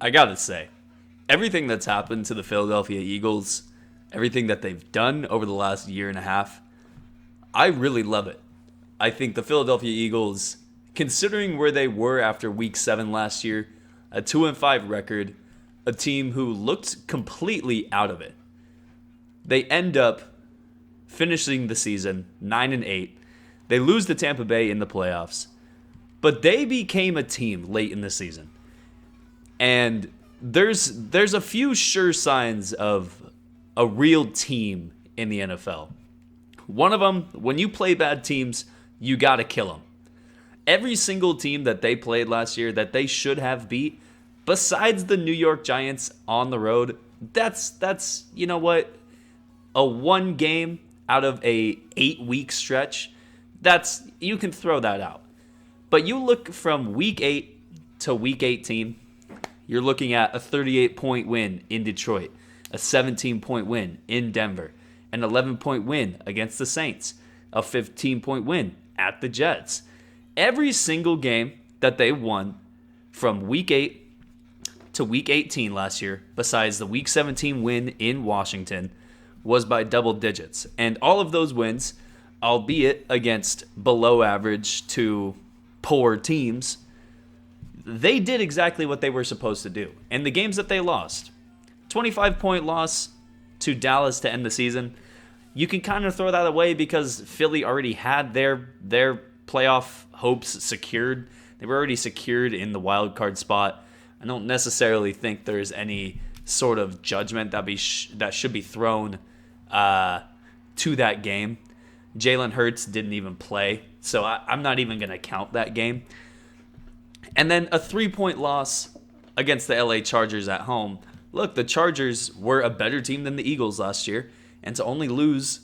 I gotta say, everything that's happened to the Philadelphia Eagles, everything that they've done over the last year and a half, I really love it. I think the Philadelphia Eagles, considering where they were after Week 7 last year, a 2-5 record, a team who looked completely out of it. They end up finishing the season 9-8. They lose to Tampa Bay in the playoffs, but they became a team late in the season. And there's a few sure signs of a real team in the NFL. One of them, when you play bad teams, you got to kill them. Every single team that they played last year that they should have beat, besides the New York Giants on the road, that's you know what? A one game out of a 8-week stretch, you can throw that out. But you look from week 8 to week 18, you're looking at a 38-point win in Detroit, a 17-point win in Denver, an 11-point win against the Saints, a 15-point win at the Jets. Every single game that they won from week 8 to week 18 last year, besides the week 17 win in Washington, was by double digits. And all of those wins, albeit against below average to poor teams, they did exactly what they were supposed to do. And the games that they lost, 25-point loss to Dallas to end the season, you can kind of throw that away because Philly already had their playoff hopes secured. They were already secured in the wild card spot. I don't necessarily think there's any sort of judgment that should be thrown to that game. Jalen Hurts didn't even play, so I'm not even going to count that game. And then a 3-point loss against the LA Chargers at home. Look, the Chargers were a better team than the Eagles last year, and to only lose,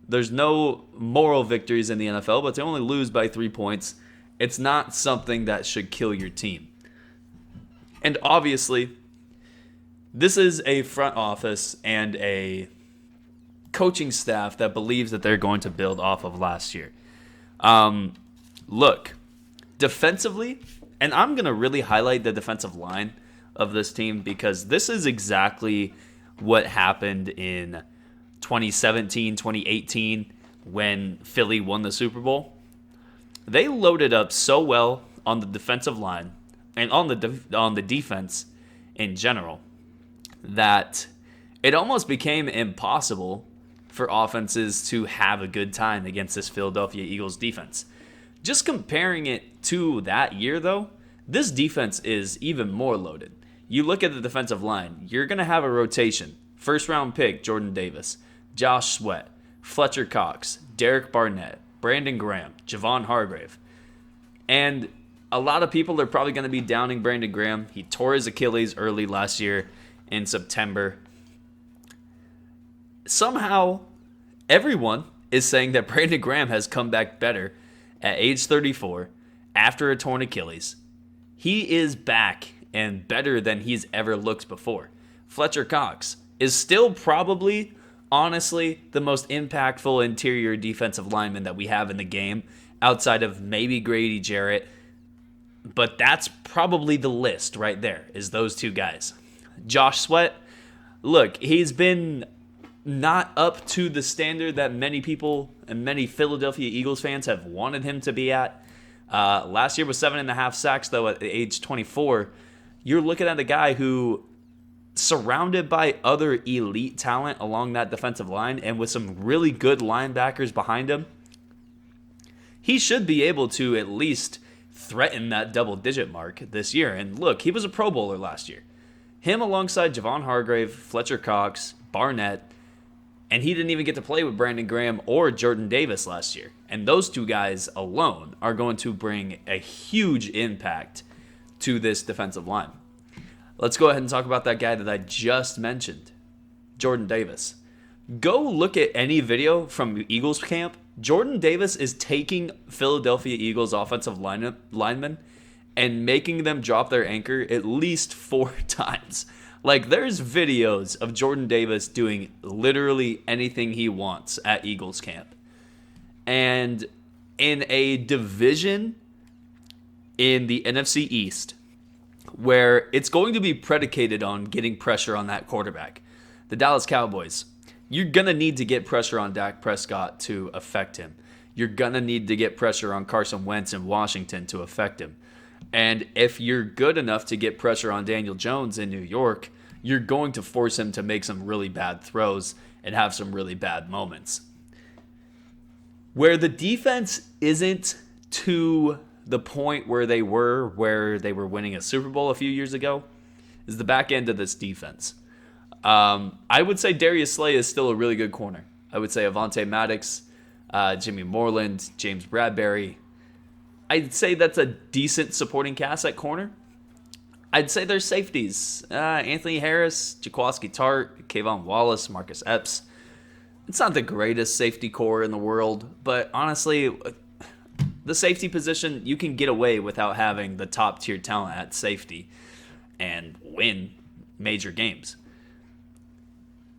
there's no moral victories in the NFL, but to only lose by 3 points, it's not something that should kill your team. And obviously, this is a front office and a coaching staff that believes that they're going to build off of last year. Look, defensively, and I'm going to really highlight the defensive line of this team because this is exactly what happened in 2017, 2018 when Philly won the Super Bowl. They loaded up so well on the defensive line and on the defense in general that it almost became impossible for offenses to have a good time against this Philadelphia Eagles defense. Just comparing it to that year, though, this defense is even more loaded. You look at the defensive line, you're going to have a rotation. First-round pick, Jordan Davis, Josh Sweat, Fletcher Cox, Derek Barnett, Brandon Graham, Javon Hargrave. And a lot of people are probably going to be downing Brandon Graham. He tore his Achilles early last year in September. Somehow, everyone is saying that Brandon Graham has come back better at age 34 after a torn Achilles. He is back and better than he's ever looked before. Fletcher Cox is still probably, honestly, the most impactful interior defensive lineman that we have in the game, outside of maybe Grady Jarrett. But that's probably the list right there, is those two guys. Josh Sweat, look, he's been not up to the standard that many people and many Philadelphia Eagles fans have wanted him to be at. Last year was 7.5 sacks, though, at age 24. You're looking at a guy who, surrounded by other elite talent along that defensive line and with some really good linebackers behind him, he should be able to at least threaten that double-digit mark this year. And look, he was a Pro Bowler last year. Him alongside Javon Hargrave, Fletcher Cox, Barnett, and he didn't even get to play with Brandon Graham or Jordan Davis last year. And those two guys alone are going to bring a huge impact to this defensive line. Let's go ahead and talk about that guy that I just mentioned, Jordan Davis. Go look at any video from Eagles camp. Jordan Davis is taking Philadelphia Eagles offensive linemen and making them drop their anchor at least 4 times. Like, there's videos of Jordan Davis doing literally anything he wants at Eagles camp. And in a division in the NFC East where it's going to be predicated on getting pressure on that quarterback. The Dallas Cowboys, you're going to need to get pressure on Dak Prescott to affect him. You're going to need to get pressure on Carson Wentz in Washington to affect him. And if you're good enough to get pressure on Daniel Jones in New York, you're going to force him to make some really bad throws and have some really bad moments. Where the defense isn't to the point where they were winning a Super Bowl a few years ago is the back end of this defense. I would say Darius Slay is still a really good corner. I would say Avonte Maddox, Jimmy Moreland, James Bradbury. I'd say that's a decent supporting cast at corner. I'd say there's safeties. Anthony Harris, Jaquiski Tart, Kayvon Wallace, Marcus Epps. It's not the greatest safety core in the world, but honestly, the safety position, you can get away without having the top tier talent at safety and win major games.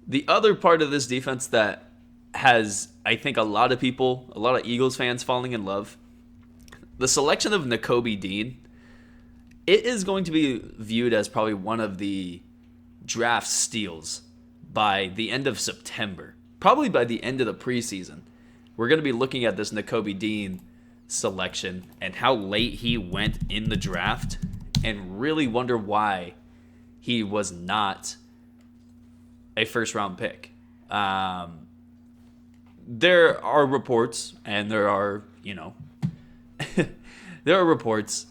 The other part of this defense that has, I think, a lot of Eagles fans falling in love, the selection of Nakobe Dean, it is going to be viewed as probably one of the draft steals by the end of September. Probably by the end of the preseason. We're going to be looking at this Nakobe Dean selection and how late he went in the draft and really wonder why he was not a first-round pick. There are reports, and there are reports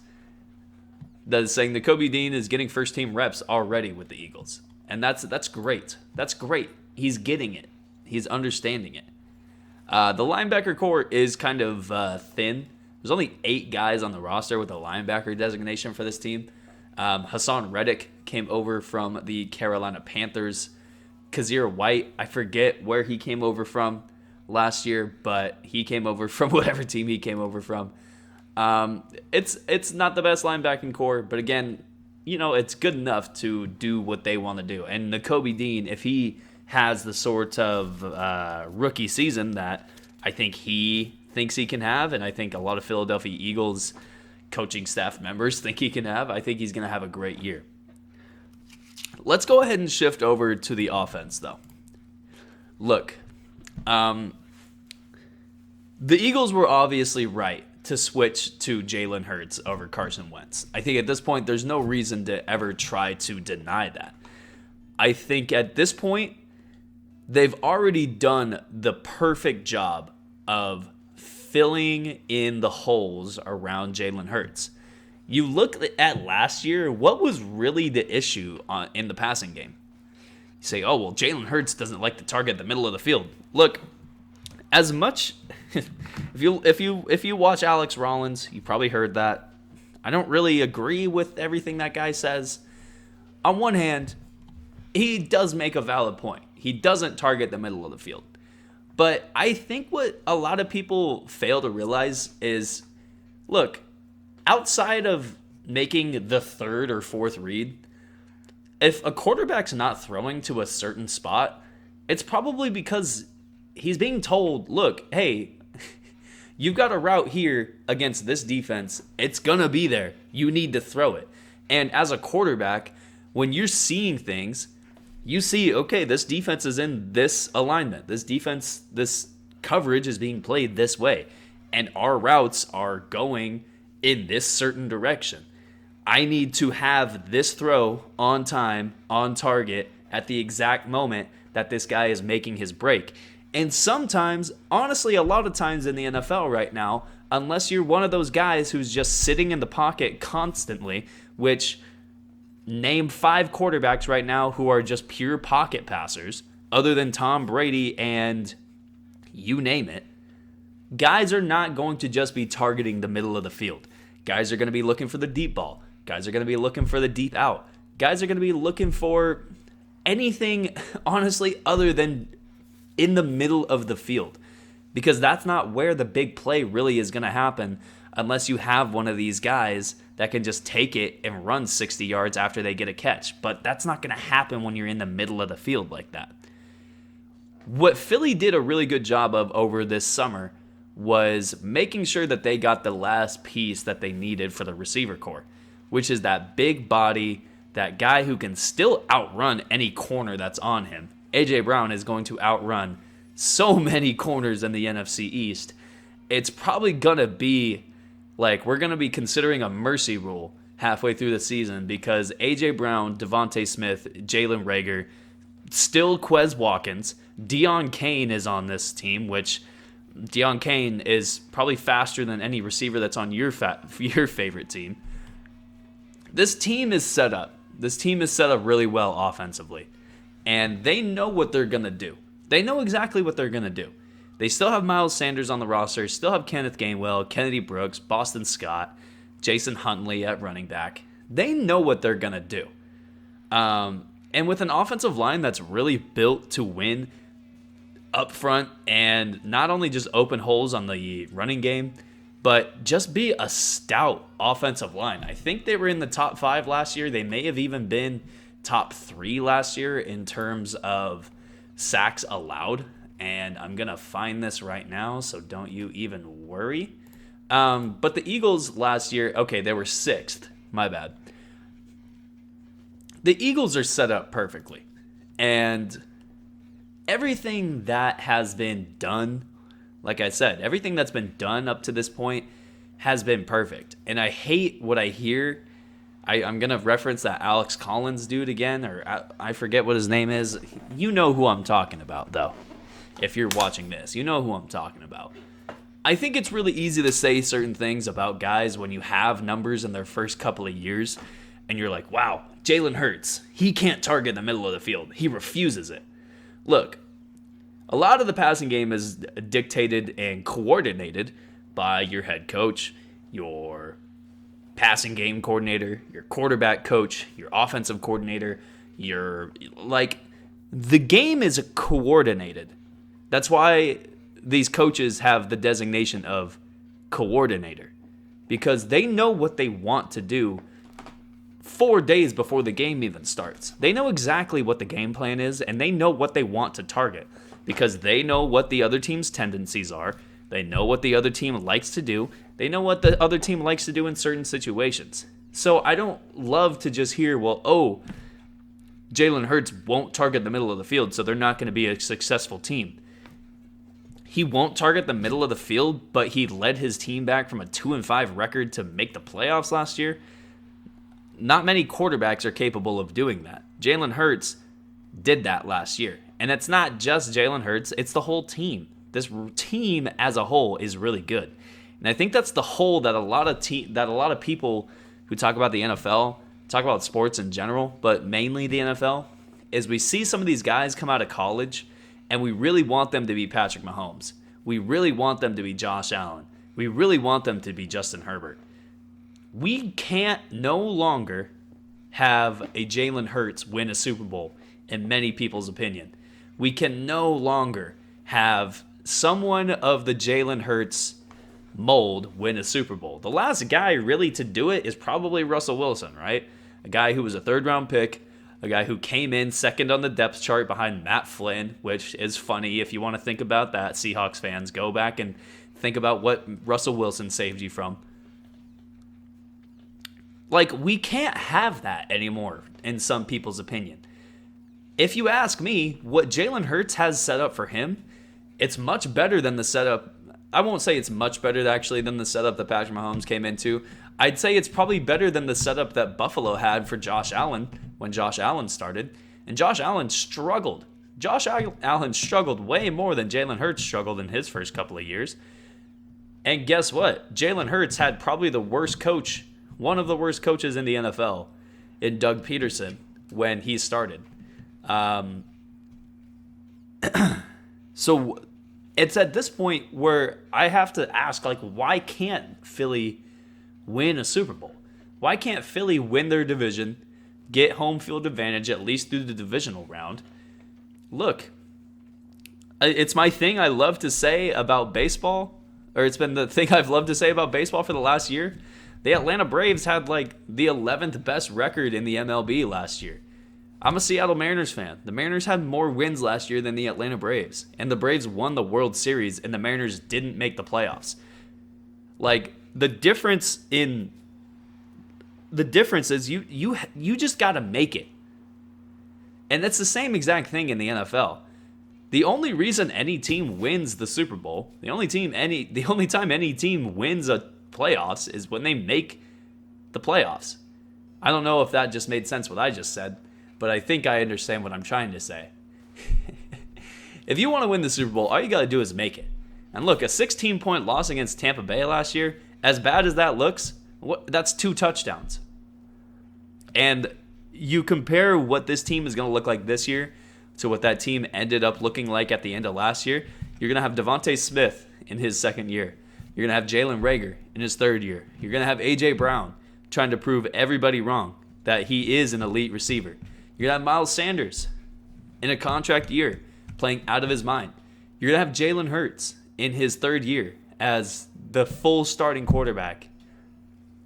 that is saying Nakobe Dean is getting first-team reps already with the Eagles. And that's great. That's great. He's getting it. He's understanding it. The linebacker core is kind of thin. There's only 8 guys on the roster with a linebacker designation for this team. Hassan Reddick came over from the Carolina Panthers. Kazir White, I forget where he came over from last year, but he came over from whatever team he came over from. It's not the best linebacking core, but again, it's good enough to do what they want to do. And Nakobe Dean, if he has the sort of rookie season that I think he thinks he can have, and I think a lot of Philadelphia Eagles coaching staff members think he can have, I think he's going to have a great year. Let's go ahead and shift over to the offense, though. Look, the Eagles were obviously right to switch to Jalen Hurts over Carson Wentz. I think at this point, there's no reason to ever try to deny that. I think at this point, they've already done the perfect job of filling in the holes around Jalen Hurts. You look at last year, what was really the issue in the passing game? You say, oh, well, Jalen Hurts doesn't like to target the middle of the field. Look, as much, if you watch Alex Rollins, you probably heard that. I don't really agree with everything that guy says. On one hand, he does make a valid point. He doesn't target the middle of the field. But I think what a lot of people fail to realize is, look, outside of making the third or fourth read, if a quarterback's not throwing to a certain spot, it's probably because he's being told, look, hey, you've got a route here against this defense. It's going to be there. You need to throw it. And as a quarterback, when you're seeing things, you see, okay, this defense is in this alignment. This coverage is being played this way. And our routes are going in this certain direction. I need to have this throw on time, on target, at the exact moment that this guy is making his break. And sometimes, honestly, a lot of times in the NFL right now, unless you're one of those guys who's just sitting in the pocket constantly, which name 5 quarterbacks right now who are just pure pocket passers, other than Tom Brady and you name it, guys are not going to just be targeting the middle of the field. Guys are going to be looking for the deep ball. Guys are going to be looking for the deep out. Guys are going to be looking for anything, honestly, other than in the middle of the field. Because that's not where the big play really is going to happen unless you have one of these guys that can just take it and run 60 yards after they get a catch. But that's not going to happen when you're in the middle of the field like that. What Philly did a really good job of over this summer was making sure that they got the last piece that they needed for the receiver core. which is that big body, that guy who can still outrun any corner that's on him. A.J. Brown is going to outrun so many corners in the NFC East. It's probably going to be like we're going to be considering a mercy rule halfway through the season because A.J. Brown, Devontae Smith, Jalen Reagor, still Quez Watkins, Deion Kane is on this team, which Deion Kane is probably faster than any receiver that's on your favorite team. This team is set up. This team is set up really well offensively. And they know what they're going to do. They know exactly what they're going to do. They still have Miles Sanders on the roster, still have Kenneth Gainwell, Kennedy Brooks, Boston Scott, Jason Huntley at running back. They know what they're going to do. And with an offensive line that's really built to win up front and not only just open holes on the running game, but just be a stout offensive line. I think they were in the top 5 last year. They may have even been top 3 last year in terms of sacks allowed. And I'm going to find this right now, so don't you even worry. But the Eagles last year, okay, they were 6th. My bad. The Eagles are set up perfectly. And everything that has been done, like I said, everything that's been done up to this point has been perfect. And I hate what I hear. I'm going to reference that Alex Collins dude again, or I forget what his name is. You know who I'm talking about, though. If you're watching this, you know who I'm talking about. I think it's really easy to say certain things about guys when you have numbers in their first couple of years, and you're like, wow, Jalen Hurts, he can't target the middle of the field. He refuses it. Look, a lot of the passing game is dictated and coordinated by your head coach, your passing game coordinator, your quarterback coach, your offensive coordinator, the game is coordinated. That's why these coaches have the designation of coordinator, because they know what they want to do 4 days before the game even starts. They know exactly what the game plan is, and they know what they want to target because they know what the other team's tendencies are. They know what the other team likes to do. They know what the other team likes to do in certain situations. So I don't love to just hear, Jalen Hurts won't target the middle of the field, so they're not going to be a successful team. He won't target the middle of the field, but he led his team back from a 2-5 record to make the playoffs last year. Not many quarterbacks are capable of doing that. Jalen Hurts did that last year. And it's not just Jalen Hurts, it's the whole team. This team as a whole is really good. And I think that's the hole that a lot of people who talk about the NFL, talk about sports in general, but mainly the NFL, is we see some of these guys come out of college and we really want them to be Patrick Mahomes. We really want them to be Josh Allen. We really want them to be Justin Herbert. We can't no longer have a Jalen Hurts win a Super Bowl, in many people's opinion. We can no longer have someone of the Jalen Hurts mold win a Super Bowl. The last guy really to do it is probably Russell Wilson, right? A guy who was a 3rd-round pick, a guy who came in second on the depth chart behind Matt Flynn, which is funny. If you want to think about that, Seahawks fans, go back and think about what Russell Wilson saved you from. We can't have that anymore, in some people's opinion. If you ask me, what Jalen Hurts has set up for him, it's much better than the setup. I won't say it's much better, actually, than the setup that Patrick Mahomes came into. I'd say it's probably better than the setup that Buffalo had for Josh Allen when Josh Allen started. And Josh Allen struggled. Josh Allen struggled way more than Jalen Hurts struggled in his first couple of years. And guess what? Jalen Hurts had probably the worst coach, one of the worst coaches in the NFL, in Doug Peterson when he started. So it's at this point where I have to ask, why can't Philly win a Super Bowl? Why can't Philly win their division, get home field advantage at least through the divisional round? Look, it's my thing I love to say about baseball, or it's been the thing I've loved to say about baseball for the last year. The Atlanta Braves had the 11th best record in the MLB last year. I'm a Seattle Mariners fan. The Mariners had more wins last year than the Atlanta Braves. And the Braves won the World Series, and the Mariners didn't make the playoffs. The difference in the difference is you just got to make it. And that's the same exact thing in the NFL. The only reason any team wins the Super Bowl, the only time any team wins a playoffs is when they make the playoffs. I don't know if that just made sense what I just said, but I think I understand what I'm trying to say. If you want to win the Super Bowl, all you got to do is make it. And look, a 16-point loss against Tampa Bay last year, as bad as that looks, that's 2 touchdowns. And you compare what this team is going to look like this year to what that team ended up looking like at the end of last year, you're going to have Devontae Smith in his second year. You're going to have Jalen Reagor in his third year. You're going to have A.J. Brown trying to prove everybody wrong that he is an elite receiver. You're going to have Miles Sanders in a contract year playing out of his mind. You're going to have Jalen Hurts in his third year as the full starting quarterback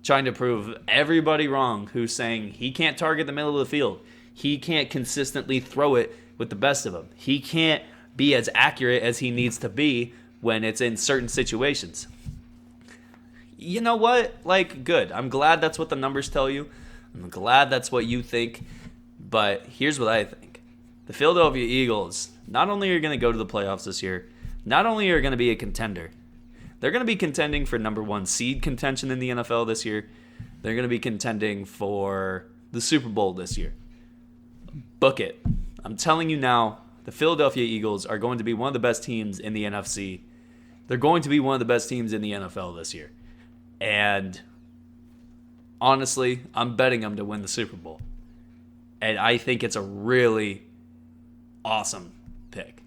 trying to prove everybody wrong who's saying he can't target the middle of the field. He can't consistently throw it with the best of them. He can't be as accurate as he needs to be when it's in certain situations. You know what? Like, good. I'm glad that's what the numbers tell you. I'm glad that's what you think. But here's what I think. The Philadelphia Eagles not only are going to go to the playoffs this year, not only are going to be a contender, they're going to be contending for number 1 seed contention in the NFL this year. They're going to be contending for the Super Bowl this year. Book it. I'm telling you now, the Philadelphia Eagles are going to be one of the best teams in the NFC. They're going to be one of the best teams in the NFL this year. And honestly, I'm betting them to win the Super Bowl. And I think it's a really awesome pick.